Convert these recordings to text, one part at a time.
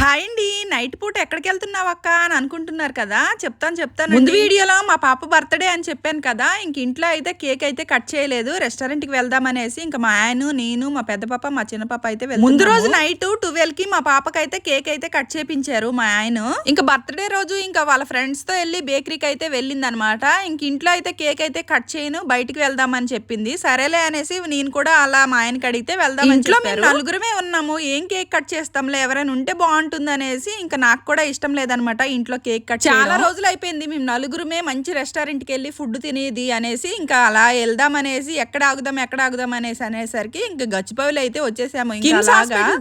Hi అండి, night పూట ఎక్కడికి వెళ్తున్నావు అక్క అని అనుకుంటున్నారు కదా. చెప్తాను. ముందు వీడియోలో మా పాప బర్త్డే అని చెప్పాను కదా. ఇంక ఇంట్లో అయితే కేక్ అయితే కట్ చేయలేదు, రెస్టారెంట్ కి వెళ్దామనేసి ఇంకా మా ఆయన, నేను, మా పెద్ద పాప, మా చిన్న పాప అయితే ముందు రోజు నైట్ 12 కి మా పాపకైతే కేక్ అయితే కట్ చేపించారు మా ఆయన. ఇంకా బర్త్డే రోజు ఇంకా వాళ్ళ ఫ్రెండ్స్ తో వెళ్ళి బేకరీకి అయితే వెళ్ళింది అనమాట. ఇంక ఇంట్లో అయితే కేక్ అయితే కట్ చేయను, బయటికి వెళ్దామని చెప్పింది. సరేలే అనేసి నేను కూడా అలా మా ఆయనకి అడిగితే వెళ్దాం. ఇంట్లో మేము నలుగురమే ఉన్నాము, ఏం కేక్ కట్ చేస్తాంలే, ఎవరైనా ఉంటే బాగుంటుంది అనేసి ఇంకా నాకు కూడా ఇష్టం లేదనమాట ఇంట్లో కేక్ కట్. చాలా రోజులు అయిపోయింది మేము నలుగురమే మంచి రెస్టారెంట్ కి వెళ్ళి ఫుడ్ తినేది అనేసి ఇంకా అలా వెళ్దాం అనేసి ఎక్కడ ఆగుదాం అనేసరికి ఇంకా గచ్చిబౌలి అయితే వచ్చేసాము.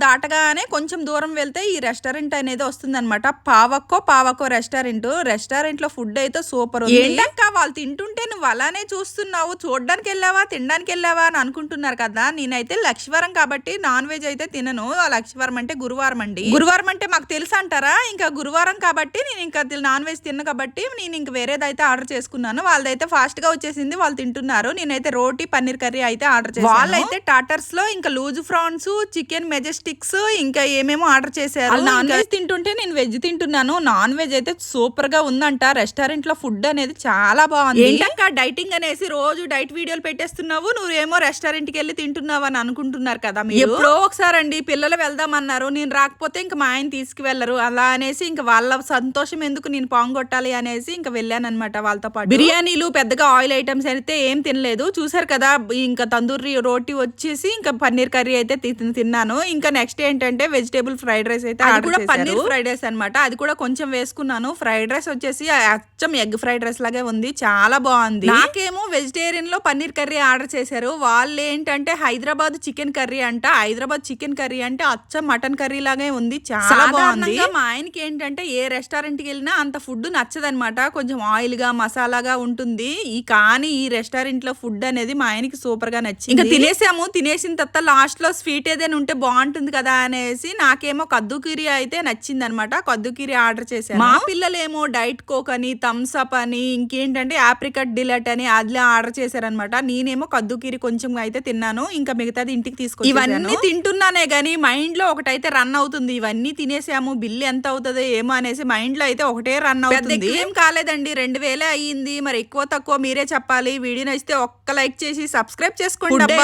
దాటగానే కొంచెం దూరం వెళ్తే ఈ రెస్టారెంట్ అనేది వస్తుంది అనమాట. పావక్కో రెస్టారెంట్ లో ఫుడ్ అయితే సూపర్ ఉంది. ఏంటక్క వాళ్ళు తింటుంటే నువ్వు అలానే చూస్తున్నావు, చూడడానికి వెళ్ళావా తినడానికి వెళ్ళావా అని అనుకుంటున్నారు కదా. నేనైతే లక్ష్మీవారం కాబట్టి నాన్ వెజ్ అయితే తినను. లక్ష్మీవారం అంటే గురువారం అండి. గురువారం అంటే మాకు తెలుసు అంటారా, ఇంకా గురువారం కాబట్టి నేను ఇంకా నాన్ వెజ్ తిన్న కాబట్టి నేను ఇంకా వేరేదైతే ఆర్డర్ చేసుకున్నాను. వాళ్ళదైతే ఫాస్ట్ గా వచ్చేసింది, వాళ్ళు తింటున్నారు. నేనైతే రోటీ పన్నీర్ కర్రీ అయితే ఆర్డర్ చేశాను. వాళ్ళైతే టాటర్స్ లో ఇంకా లూజ్ ఫ్రాన్స్, చికెన్ మెజెస్టిక్స్ ఇంకా ఏమేమో ఆర్డర్ చేశారు. నాన్ వెజ్ తింటుంటే నేను వెజ్ తింటున్నాను. నాన్ వెజ్ అయితే సూపర్ గా ఉందంట. రెస్టారెంట్ లో ఫుడ్ అనేది చాలా బాగుంది. ఏంటంటే డైటింగ్ అనేసి రోజు డైట్ వీడియోలు పెట్టేస్తున్నావు, నువ్వేమో రెస్టారెంట్ కి వెళ్ళి తింటున్నావు అని అనుకుంటున్నారు కదా మీరు. ఎప్పుడో ఒకసారి అండి, పిల్లలు వెళ్దామన్నారు, నేను రాకపోతే ఇంకా మా ఆయన తీసుకువెళ్లరు అలా అనేసి ఇంకా వాళ్ళ సంతోషం ఎందుకు నేను పాంగొట్టాలి అనేసి ఇంకా వెళ్ళాను అనమాట వాళ్ళతో పాటు. బిర్యానీలు పెద్దగా ఆయిల్ ఐటమ్స్ అయితే ఏం తినలేదు. చూసారు కదా, ఇంకా తందూరి రోటీ వచ్చేసి ఇంకా పన్నీర్ కర్రీ అయితే తిన్నాను. ఇంకా నెక్స్ట్ ఏంటంటే వెజిటేబుల్ ఫ్రైడ్ రైస్ అయితే అది కూడా పన్నీర్ ఫ్రైడ్ రైస్ అనమాట. అది కూడా కొంచెం వేసుకున్నాను. ఫ్రైడ్ రైస్ వచ్చేసి అచ్చం ఎగ్ ఫ్రైడ్ రైస్ లాగే ఉంది, చాలా బాగుంది. నాకేమో వెజిటేరియన్ లో పన్నీర్ కర్రీ ఆర్డర్ చేశారు. వాళ్ళు ఏంటంటే హైదరాబాద్ చికెన్ కర్రీ అంట. హైదరాబాద్ చికెన్ కర్రీ అంటే అచ్చం మటన్ కర్రీ లాగే ఉంది, చాలా బాగుంది. మా ఆయనకి ఏంటంటే ఏ రెస్టారెంట్ కి వెళ్ళినా అంత ఫుడ్ నచ్చదనమాట, కొంచెం ఆయిల్ గా మసాలాగా ఉంటుంది. కానీ ఈ రెస్టారెంట్ లో ఫుడ్ అనేది మా ఆయనకి సూపర్ గా నచ్చింది. ఇంకా తినేసాము. తినేసిన తర్వాత లాస్ట్ లో స్వీట్ ఏదైనా ఉంటే బాగుంటుంది కదా అనేసి నాకేమో కద్దుకీరి అయితే నచ్చింది అనమాట. కద్దుకీరి ఆర్డర్ చేశాను. మా పిల్లలేమో డైట్ కోక్ అని, థమ్స్ అప్ అని, ఇంకేంటంటే ఆప్రికట్ డిలైట్ అని అది ఆర్డర్ చేశారనమాట. నేనేమో కద్దుకీరి కొంచెం అయితే తిన్నాను, ఇంకా మిగతాది ఇంటికి తీసుకొచ్చి ఇవన్నీ తింటున్నానే గానీ మైండ్ లో ఒకటైతే రన్ అవుతుంది. ఇవన్నీ తినేసాము, బిల్లు ఎంత అవుతుందో ఏమో అనేసి మైండ్ లో అయితే ఒకటే రన్ అవుతుంది. ఏం కాలేదండి, 2000 అయ్యింది. మరి ఎక్కువ తక్కువ మీరే చెప్పాలి. వీడియో నచ్చితే ఒక్క లైక్ చేసి సబ్స్క్రైబ్ చేసుకోండి.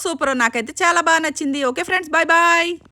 సూపర్ నాకైతే చాలా బాగా నచ్చింది. Okay friends, bye bye.